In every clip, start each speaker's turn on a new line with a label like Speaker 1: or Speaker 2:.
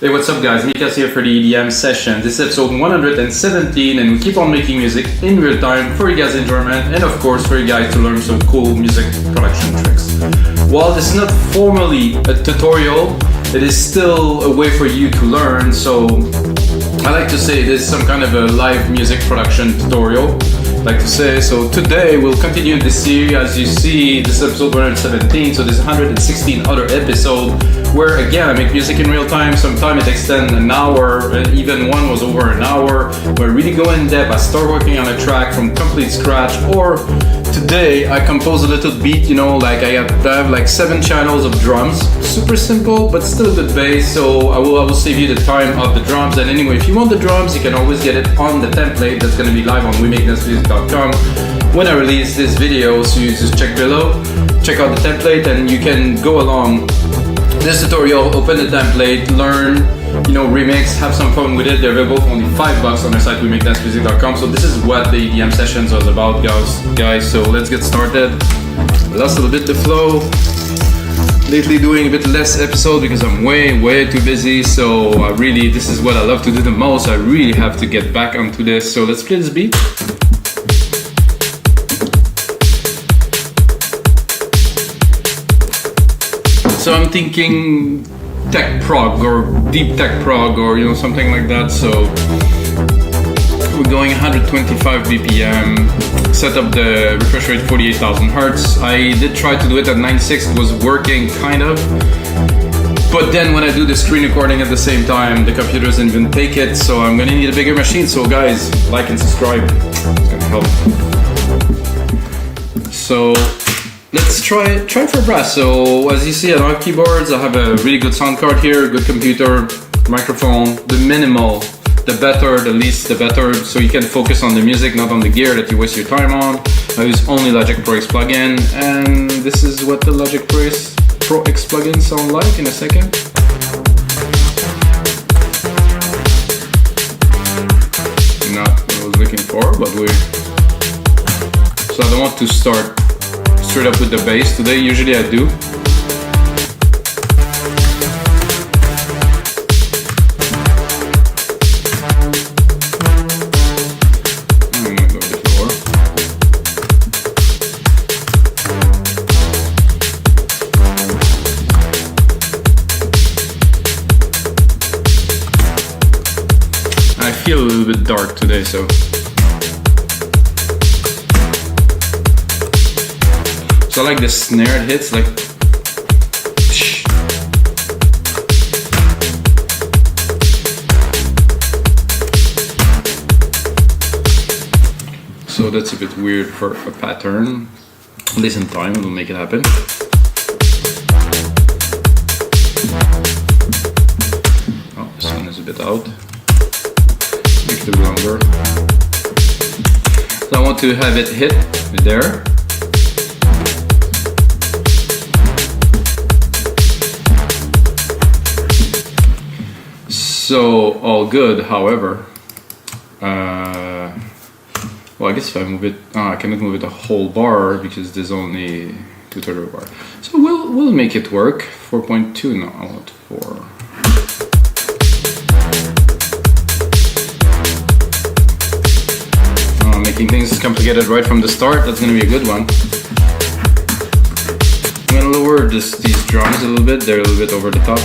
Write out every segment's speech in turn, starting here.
Speaker 1: Hey, what's up guys, Mikas here for the EDM session. This is episode 117 and we keep on making music in real time for you guys' enjoyment and of course for you guys to learn some cool music production tricks. While this is not formally a tutorial, it is still a way for you to learn, so I like to say this is some kind of a live music production tutorial. I like to say, so today we'll continue this series. As you see, this is episode 117, so there's 116 other episodes where again I make music in real time. Sometimes it extends an hour, even one was over an hour, where I really go in depth. I start working on a track from complete scratch, or today I compose a little beat, you know, like I have like 7 channels of drums, super simple but still a good bass, so I will save you the time of the drums. And anyway, if you want the drums, you can always get it on the template that's going to be live on WeMakeDanceMusic.com when I release this video, so you just check below, check out the template and you can go along this tutorial, open the template, learn, you know, remix, have some fun with it. They're available for only $5 on our site, WeMakeDanceMusic.com. So this is what the EDM sessions was about, guys. So let's get started. I lost a little bit the flow. Lately doing a bit less episode because I'm way too busy. So this is what I love to do the most. I really have to get back onto this. So let's play this beat. So I'm thinking tech prog or deep tech prog or something like that. So we're going 125 BPM, set up the refresh rate 48,000 Hertz. I did try to do it at 96, it was working kind of. But then when I do the screen recording at the same time, the computer doesn't even take it. So I'm gonna need a bigger machine. So guys, like and subscribe, it's gonna help. So let's try for brass. So as you see, I don't have keyboards. I have a really good sound card here, good computer, microphone. The minimal, the better, the least, the better. So you can focus on the music, not on the gear that you waste your time on. I use only Logic Pro X plugin, and this is what the Logic Pro X plugin sound like in a second. Not what I was looking for, but so I don't want to start straight up with the bass today. Usually I do. I'm gonna go a bit lower. I feel a little bit dark today, so I like the snare it hits, like so that's a bit weird for a pattern. At least in time it'll make it happen. Oh, this one is a bit out. Make it longer. So I want to have it hit there. So all good, however, well, I guess if I move it, I cannot move it a whole bar because there's only 2/3 of a bar. So we'll make it work. 4.2, no, I want 4. Making things complicated right from the start, that's gonna be a good one. I'm gonna lower these drums a little bit, they're a little bit over the top.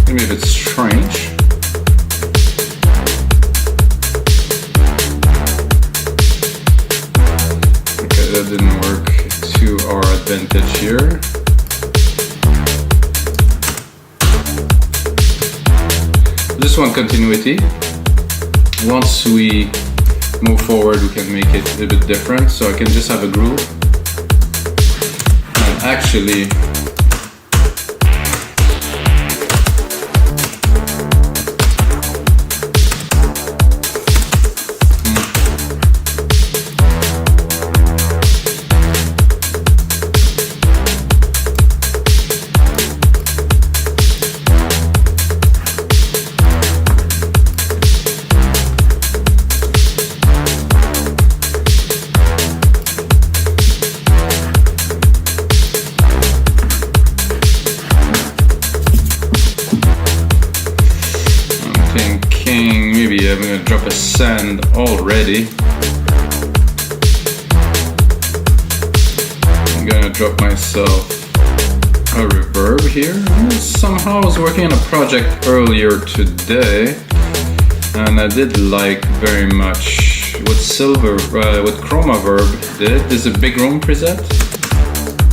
Speaker 1: Maybe a bit strange. Okay, that didn't work to our advantage here. Just want continuity. Once we move forward, we can make it a bit different. So I can just have a groove. And actually, send already. I'm gonna drop myself a reverb here. Somehow I was working on a project earlier today, and I did like very much what Chromaverb did. There's a big room preset,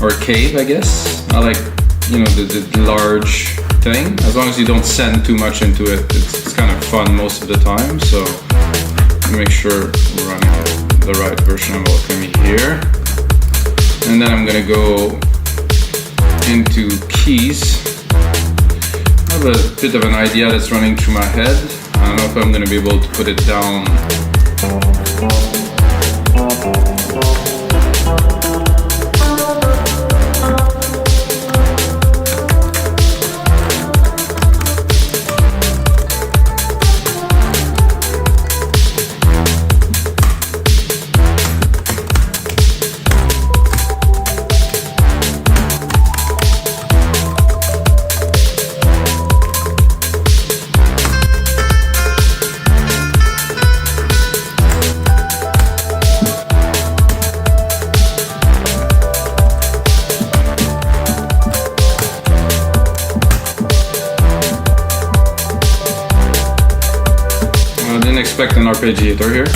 Speaker 1: or cave, I guess. I like, you know, the large thing. As long as you don't send too much into it, it's kind of fun most of the time. So make sure we're running the right version of Alchemy here. And then I'm gonna go into keys. I have a bit of an idea that's running through my head. I don't know if I'm gonna be able to put it down. Expect an arpeggiator here.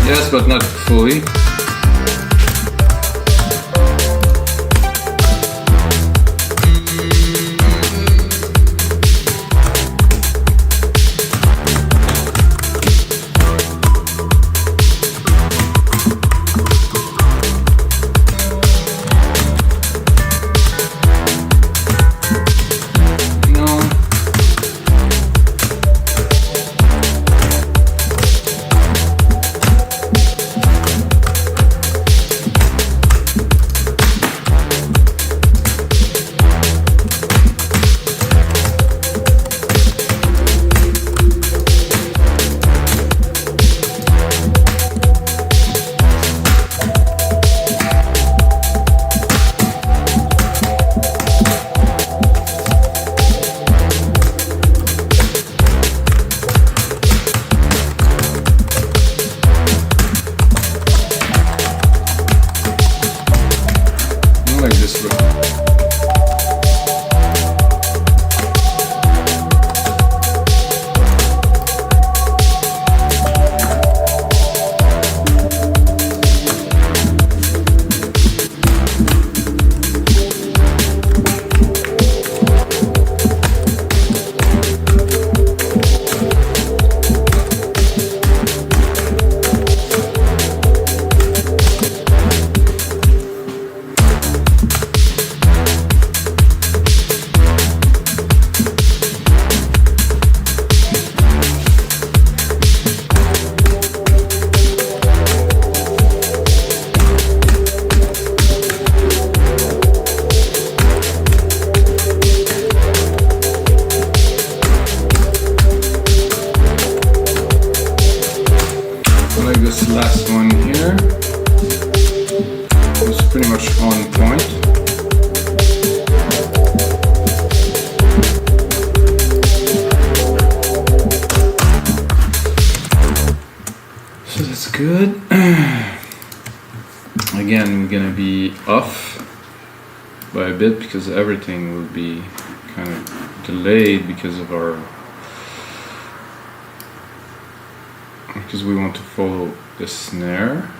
Speaker 1: Yes, but not fully. Like this look. This last one here is pretty much on point. So that's good. Again, we're gonna be off by a bit because everything will be kind of delayed because of because we want to follow the snare.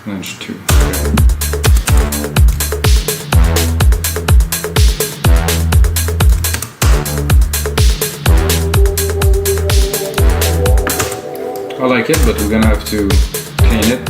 Speaker 1: Flange 2. I like it, but we're gonna have to clean it.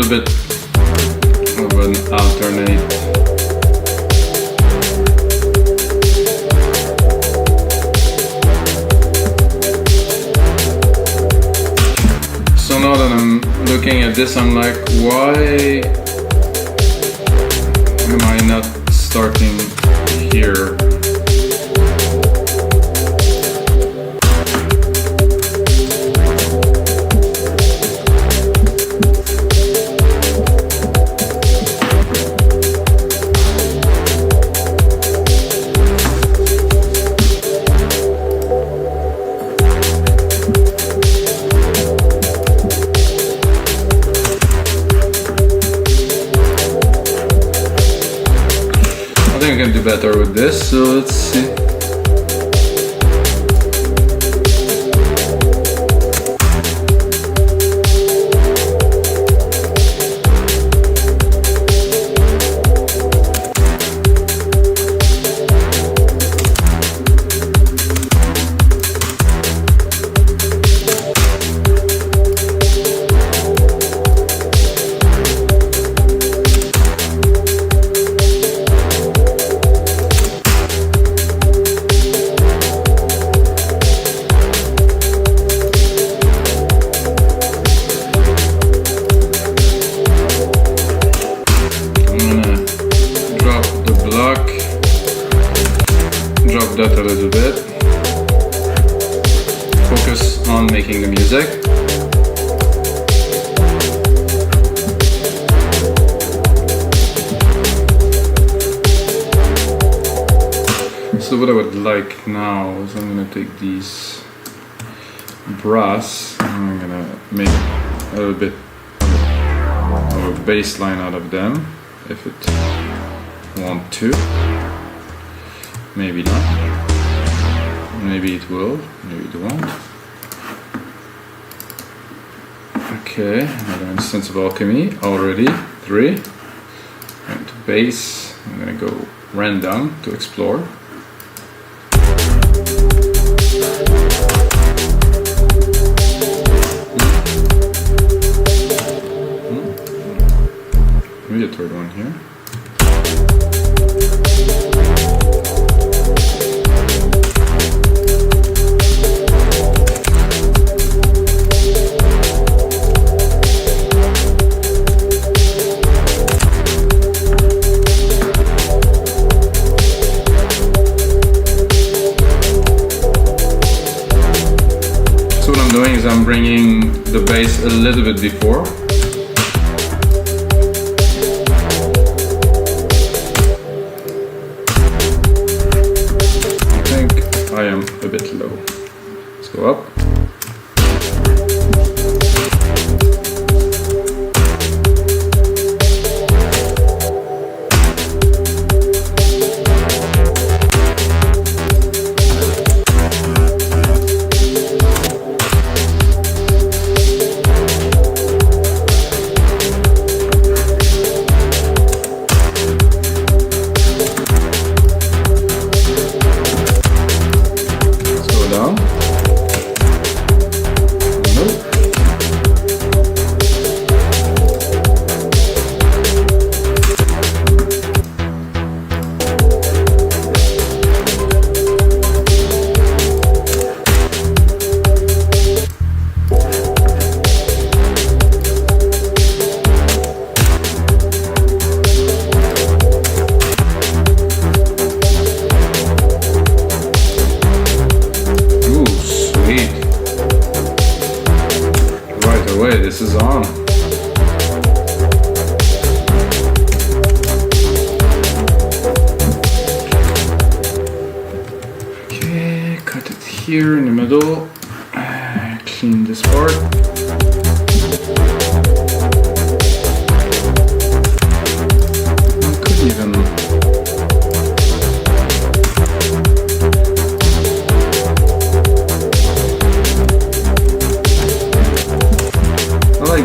Speaker 1: little bit of an alternate. So now that I'm looking at this, I'm like, why am I not starting here? I can do better with this, so let's see. Drop that a little bit. Focus on making the music. So what I would like now is I'm going to take these brass and I'm going to make a little bit of a bass line out of them if it want to. Maybe not. Maybe it will. Maybe it won't. Okay, another instance of alchemy already. 3. And to bass, I'm gonna go random to explore. Maybe a third one here. I'm bringing the bass a little bit before. I think I am a bit low. Let's go up. This is on. Okay, cut it here in the middle. Clean this part. I could even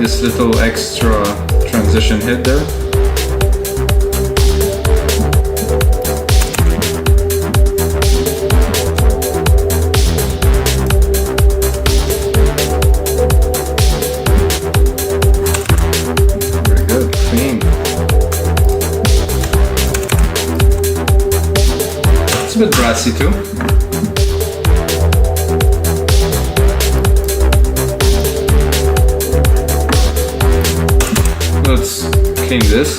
Speaker 1: this little extra transition hit there. Very It's a bit brassy too. Let's clean this.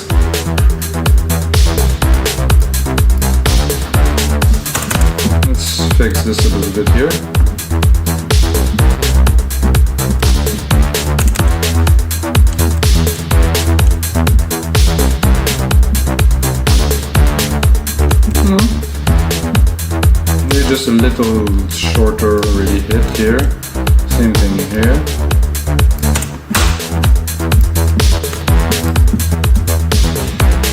Speaker 1: Let's fix this a little bit here. Just a little shorter really hit here. Same thing here.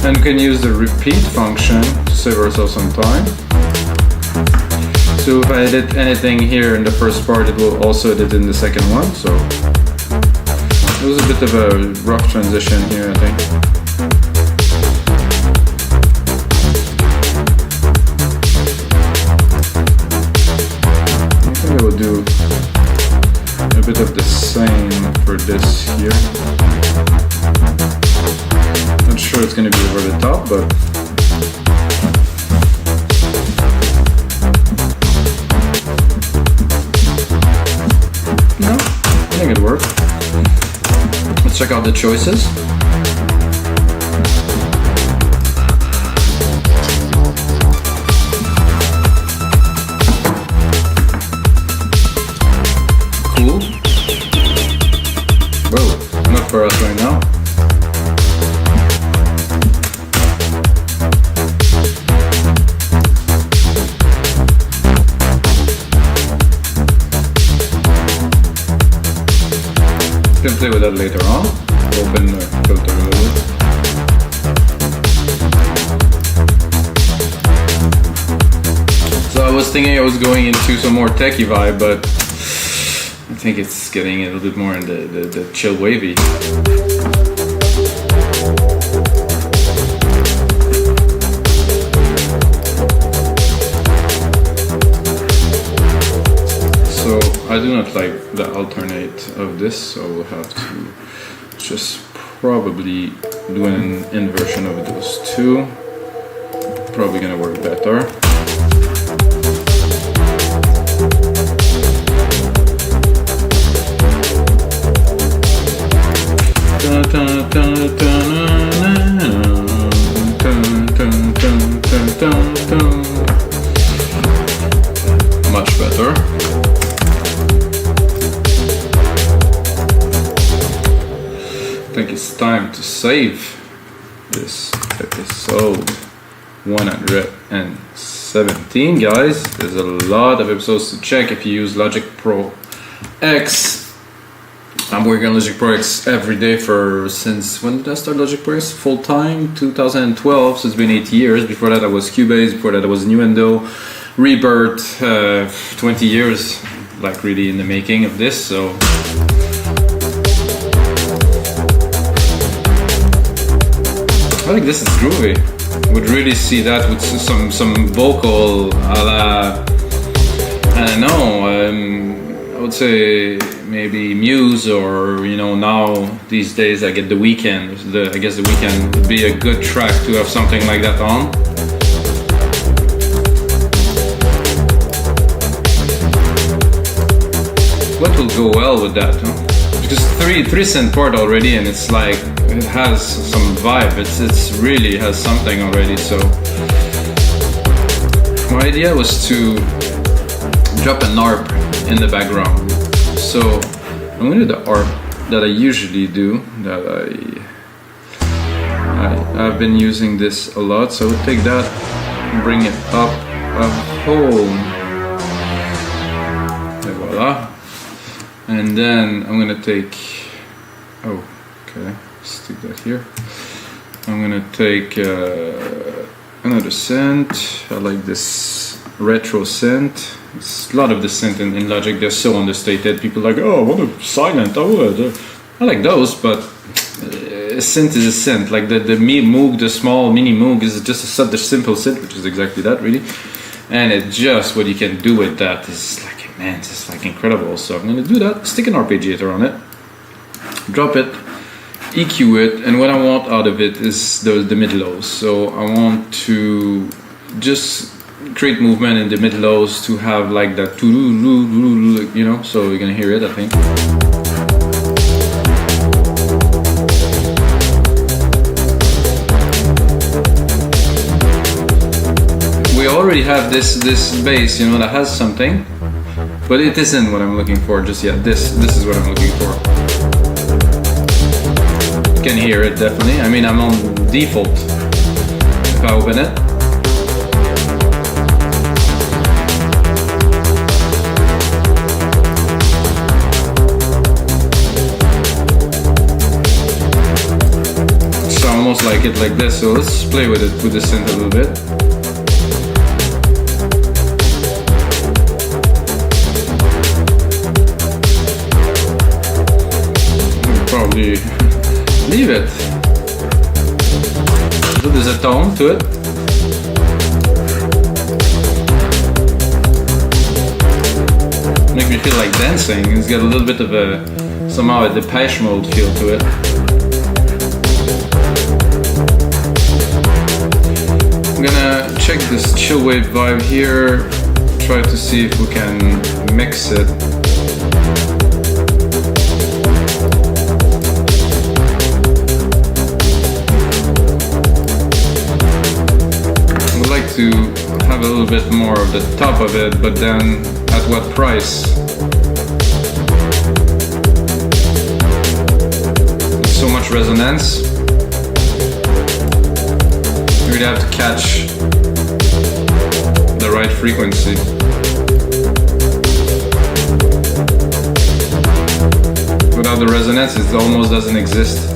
Speaker 1: And we can use the repeat function to save ourselves some time. So if I edit anything here in the first part, it will also edit in the second one. So it was a bit of a rough transition here, I think. I will do a bit of the same for this here. Not sure it's going to be over the top, but no, I think it worked. Let's check out the choices. Whoa, not for us right now. You can play with that later on. Open the filter a little bit. So I was thinking I was going into some more techie vibe, but I think it's getting a little bit more in the chill wavy. So I do not like the alternate of this, so we'll have to just probably do an inversion of those two. Probably gonna work better. Much better. I think it's time to save this episode 117, guys. There's a lot of episodes to check if you use Logic Pro X. I'm working on Logic Pro X every day since when did I start Logic Pro X? Full time, 2012, so it's been 8 years. Before that I was Cubase, before that I was Nuendo, Rebirth, 20 years, like really in the making of this, so. I think this is groovy. Would really see that with some vocal a la, I don't know, I would say maybe Muse, or now these days I get The Weeknd. I guess The Weeknd would be a good track to have something like that on. What will go well with that? Huh? Because three synth part already, and it's like it has some vibe. It's really has something already. So my idea was to drop an ARP in the background. So I'm going to do the ARP that I usually do, that I've been using this a lot. So I would take that and bring it up a whole, and voila. And then I'm going to take, stick that here. I'm going to take another synth. I like this retro synth. It's a lot of the synth in Logic, they're so understated. People are like, oh, what a silent. I like those, but a synth is a synth. Like the Moog, the small mini Moog is just such a simple synth, which is exactly that really. And it just, what you can do with that is like, man, it's just like incredible. So I'm gonna do that, stick an arpeggiator on it, drop it, EQ it, and what I want out of it is the mid-lows. So I want to just create movement in the mid lows to have like that, you know, so you're gonna hear it, I think. We already have this bass, you know, that has something, but it isn't what I'm looking for just yet. This is what I'm looking for. You can hear it definitely. I mean, I'm on default. If I open it, it's almost like it like this. So let's play with it with the synth a little bit. Probably leave it. So there's a tone to it. Make me feel like dancing. It's got a little bit of a somehow a Depeche Mode feel to it. I'm gonna check this chill wave vibe here. Try to see if we can mix it. To have a little bit more of the top of it, but then at what price? So much resonance. You really have to catch the right frequency. Without the resonance, it almost doesn't exist.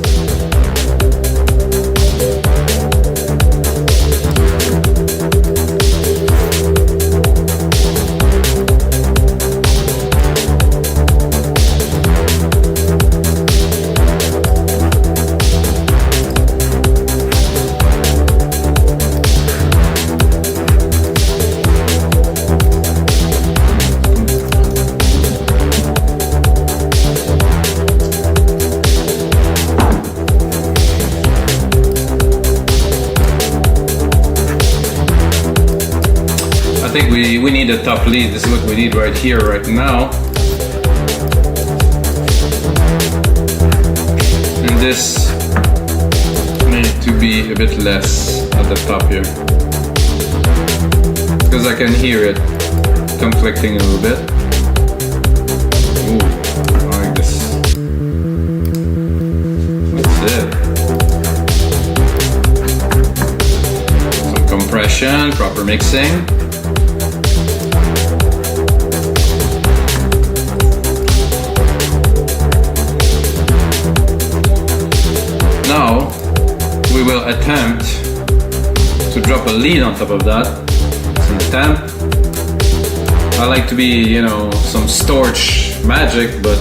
Speaker 1: I think we need a top lead. This is what we need right here, right now. And this need to be a bit less at the top here. Because I can hear it conflicting a little bit. Ooh, I like this. That's it. Some compression, proper mixing. Now we will attempt to drop a lead on top of that. Some temp. I like to be, you know, some Storch magic, but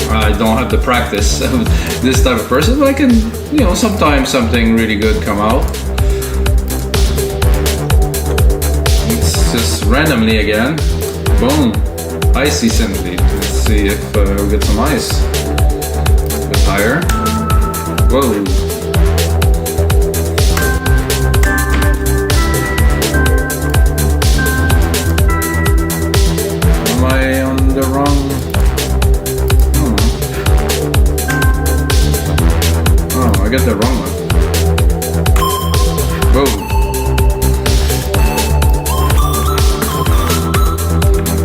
Speaker 1: I don't have the practice of this type of person. But I can, you know, sometimes something really good come out. It's just randomly again. Boom. Icy synth lead. Let's see if we get some ice. A bit higher. Whoa. Am I on the wrong? Oh, I got the wrong one. Whoa.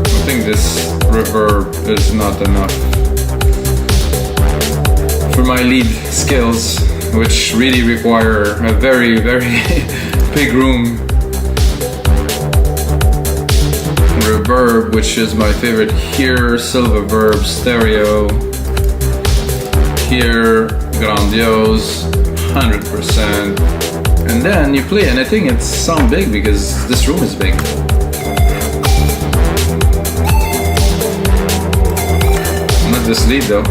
Speaker 1: I think this reverb is not enough for my lead skills, which really require a very, very big room. Reverb, which is my favorite here, Silververb, stereo, here, grandiose, 100%. And then you play and I think it sounds big because this room is big. Not this lead though.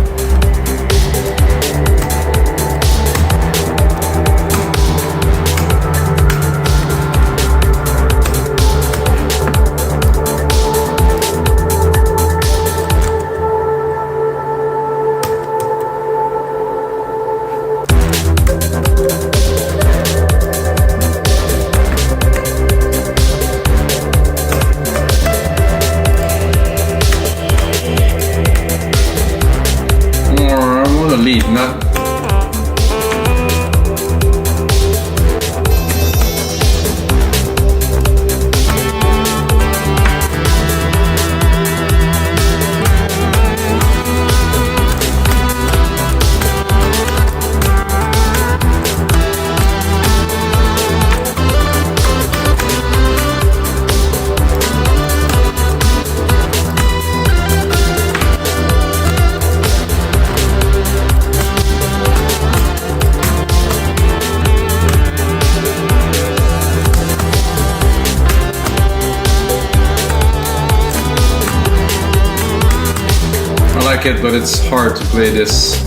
Speaker 1: like it, but it's hard to play this.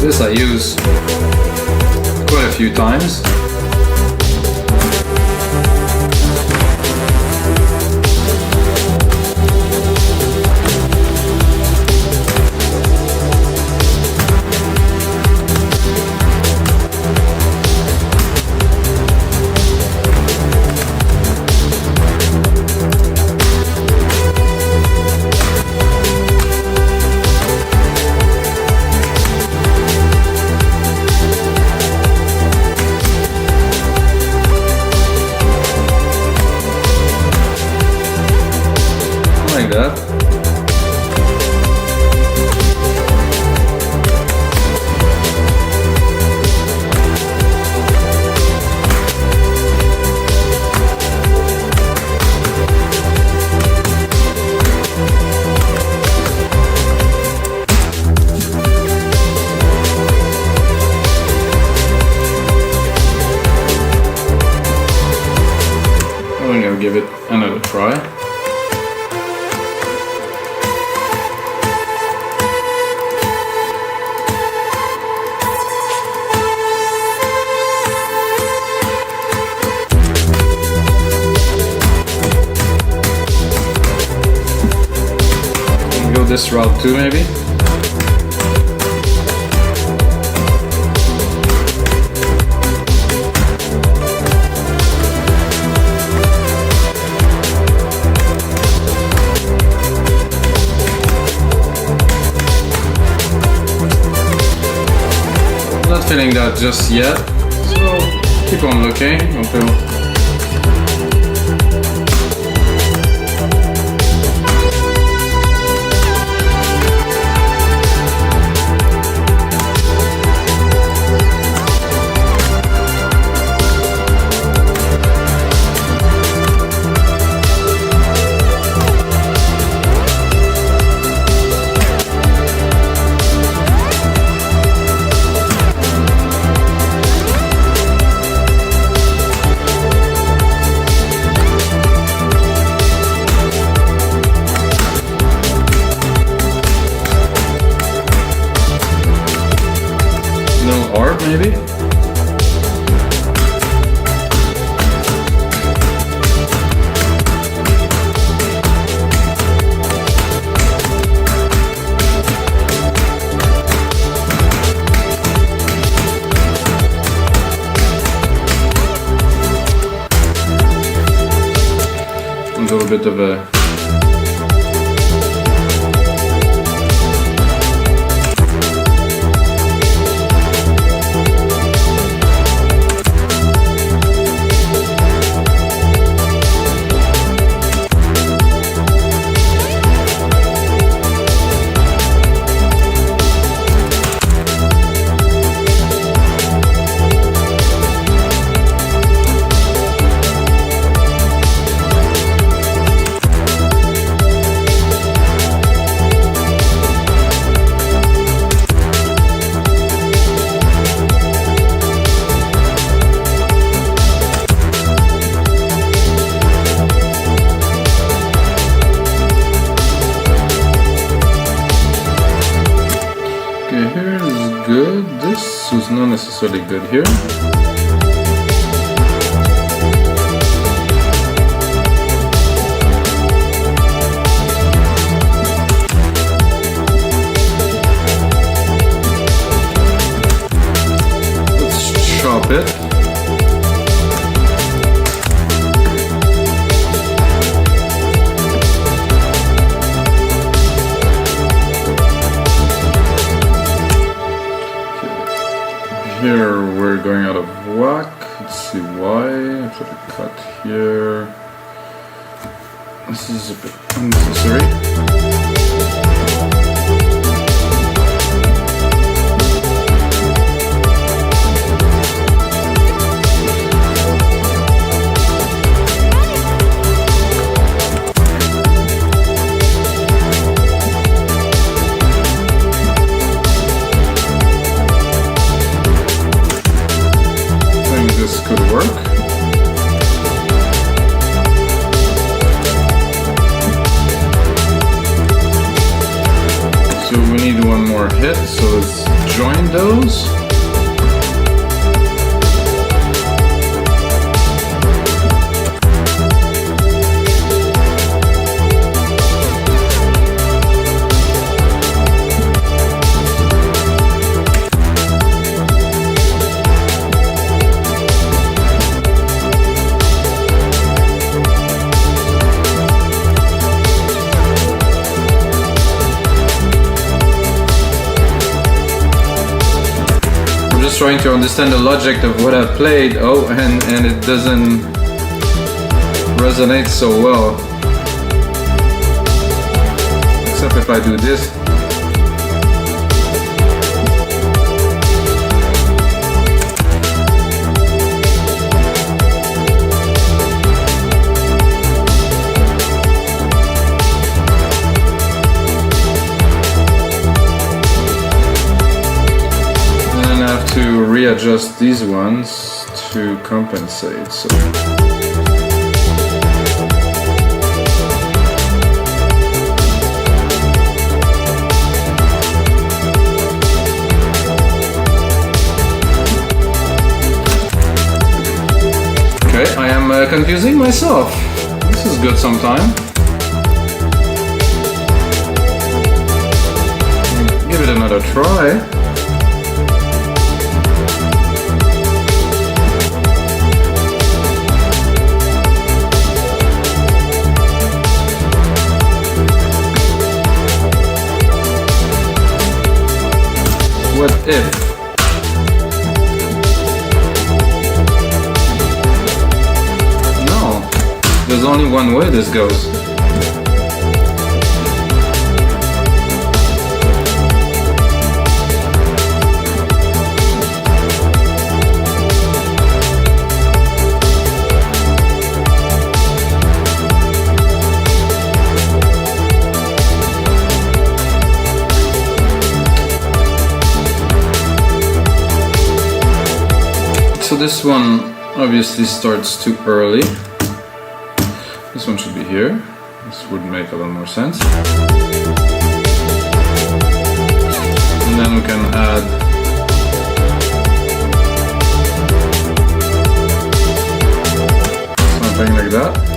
Speaker 1: This I use quite a few times. Like that. I'm gonna give it another try. Go this route too, maybe. Not feeling that just yet, so keep on looking until maybe? A little bit of a good. This is not necessarily good here. Let's chop it. Here we're going out of whack. Let's see why. I put a cut here. This is a bit unnecessary. need one more hit, so let's join those. Trying to understand the logic of what I played. Oh, and it doesn't resonate so well, except if I do this. To readjust these ones to compensate. So okay, I am confusing myself. This is good sometime. Give it another try. What if? No, there's only one way this goes. So this one obviously starts too early. This one should be here. This would make a little more sense. And then we can add something like that.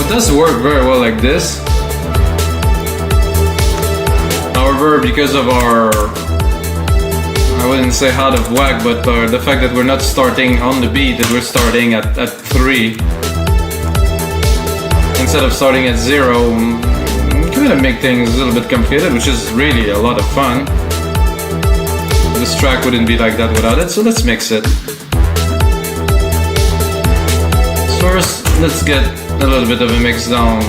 Speaker 1: It does work very well like this. However, because of our, I wouldn't say out of whack, but the fact that we're not starting on the beat, that we're starting at 3 instead of starting at 0, kind of make things a little bit complicated, which is really a lot of fun. This track wouldn't be like that without it, so let's mix it. First, let's get a little bit of a mix down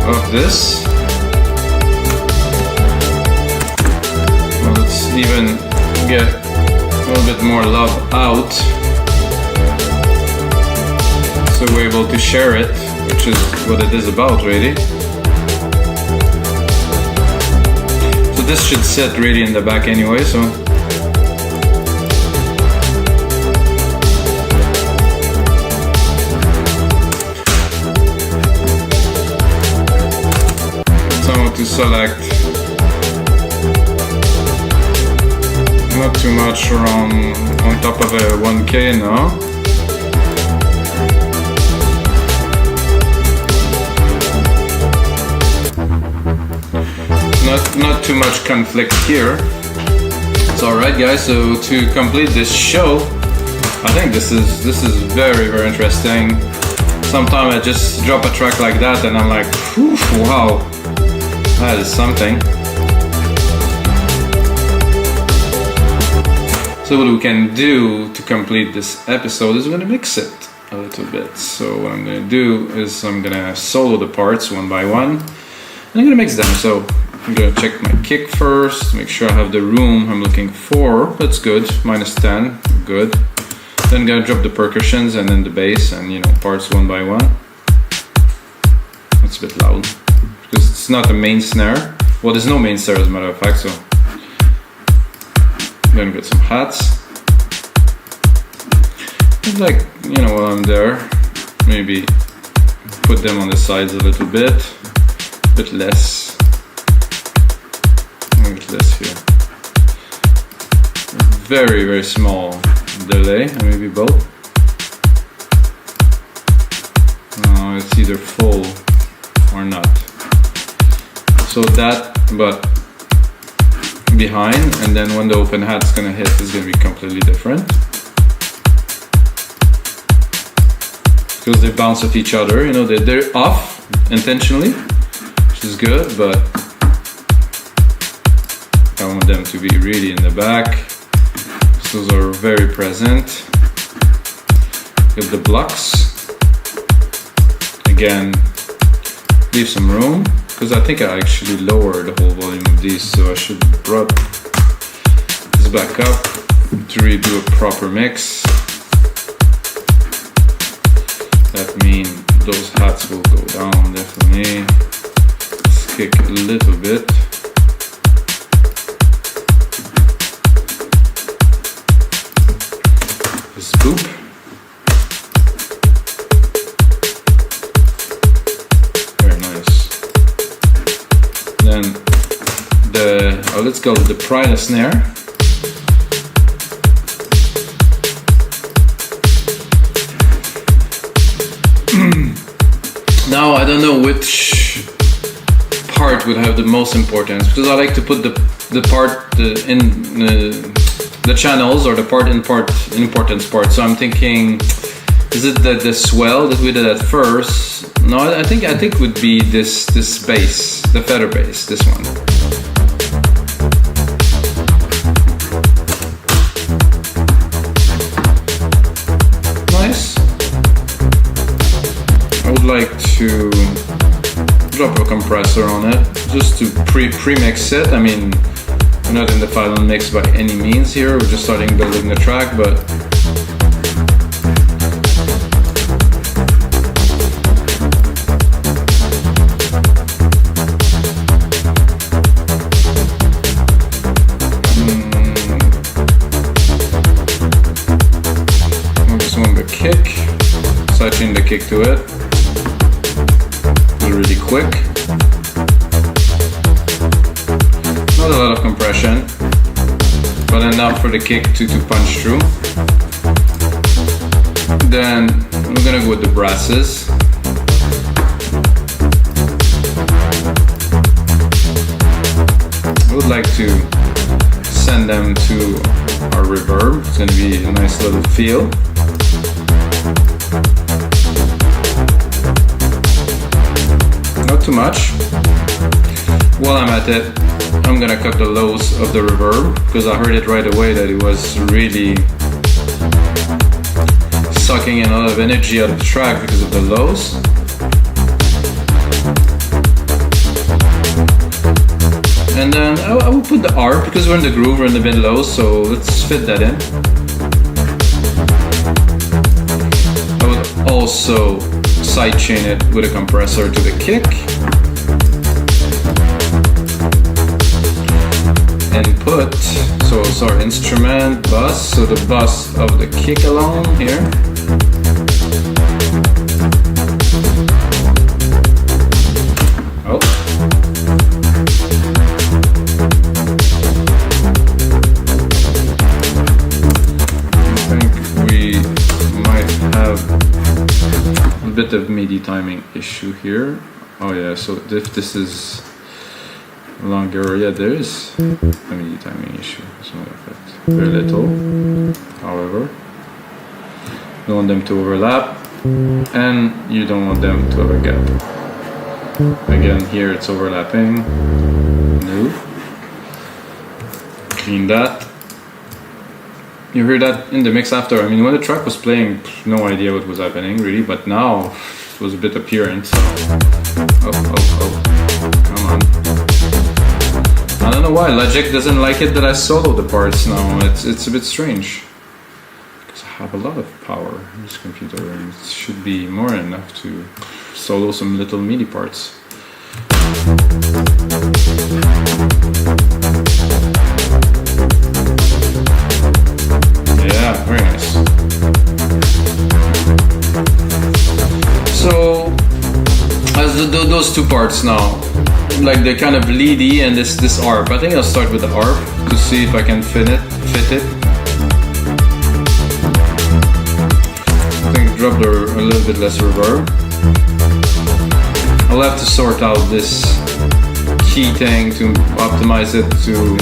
Speaker 1: of this. Well, let's even get a little bit more love out, so we're able to share it, which is what it is about, really. So this should sit really in the back anyway, so to select not too much around on top of a 1K now. Not too much conflict here. It's alright, guys. So to complete this show, I think this is very, very interesting. Sometimes I just drop a track like that and I'm like, wow. That is something. So what we can do to complete this episode is we're gonna mix it a little bit. So what I'm gonna do is I'm gonna solo the parts one by one, and I'm gonna mix them. So I'm gonna check my kick first, make sure I have the room I'm looking for. That's good, -10, good. Then I'm gonna drop the percussions and then the bass and parts one by one. It's a bit loud because it's not a main snare. Well, there's no main snare as a matter of fact, so I'm gonna get some hats. Like, while I'm there, maybe put them on the sides a little bit less. A bit less here. Very, very small delay, maybe both. It's either full or not. So that, but behind, and then when the open hat's gonna hit, it's gonna be completely different. Because they bounce off each other, they're off intentionally, which is good, but I want them to be really in the back. So those are very present. Get the blocks. Again, leave some room, because I think I actually lowered the whole volume of these, so I should brought this back up to really do a proper mix. That means those hats will go down definitely. Let's kick a little bit. This boop. Very nice. Then let's go with the Prida snare. Now I don't know which part would have the most importance, because I like to put the part in the channels, or the part importance part. So I'm thinking, is it the swell that we did at first? No, I think would be this bass, the feather bass, this one. Nice. I would like to drop a compressor on it just to pre-mix it. I mean, we're not in the final mix by any means here, we're just starting building the track, but I just want the kick, sidechain the kick to it. Really quick. Not a lot of compression, but enough for the kick to punch through. Then we're gonna go with the brasses. I would like to send them to our reverb. It's gonna be a nice little feel. Too much. While I'm at it, I'm gonna cut the lows of the reverb, because I heard it right away that it was really sucking in a lot of energy out of the track because of the lows. And then I will put the arp, because we're in the groove, we're in the mid lows, so let's fit that in. I would also sidechain it with a compressor to the kick. And put, sorry, instrument, bus, so the bus of the kick along here. Oh. I think we might have a bit of MIDI timing issue here. Oh yeah, so if this is longer, yeah, there is a MIDI timing issue, as a matter of fact. Very little, however. You don't want them to overlap, and you don't want them to have a gap. Again, here it's overlapping. No. Clean that. you hear that in the mix after. I mean, when the track was playing, no idea what was happening really, but now it was a bit apparent. So, come on. I don't know why Logic doesn't like it that I solo the parts now. It's a bit strange. Because I have a lot of power in this computer and it should be more than enough to solo some little MIDI parts. Yeah, very nice. So, as those two parts now, like the kind of leady and this arp. I think I'll start with the arp to see if I can fit it. I think drop a little bit less reverb. I'll have to sort out this key thing to optimize it to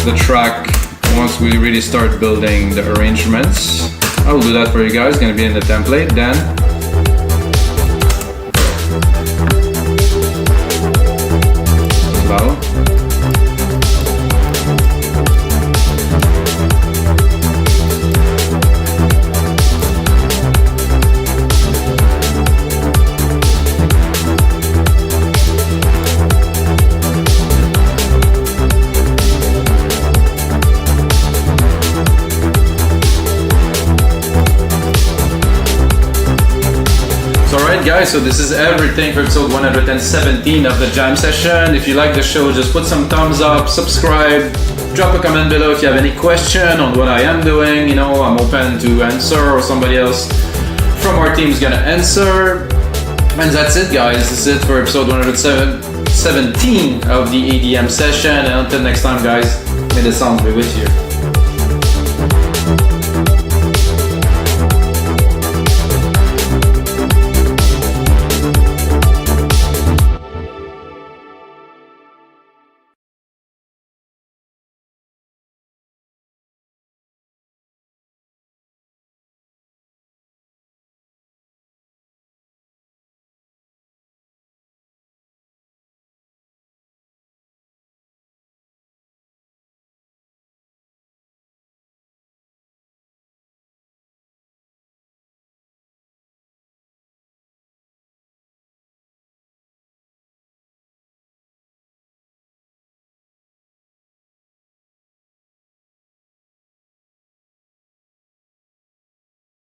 Speaker 1: the track once we really start building the arrangements. I will do that for you guys, it's gonna be in the template then. Loud. Guys, so this is everything for episode 117 of the jam session. If you like the show, just put some thumbs up, subscribe, drop a comment below if you have any question on what I am doing. You know, I'm open to answer, or somebody else from our team is gonna answer. And that's it, guys. This is it for episode 117 of the EDM session. And until next time, guys, may the sound be with you.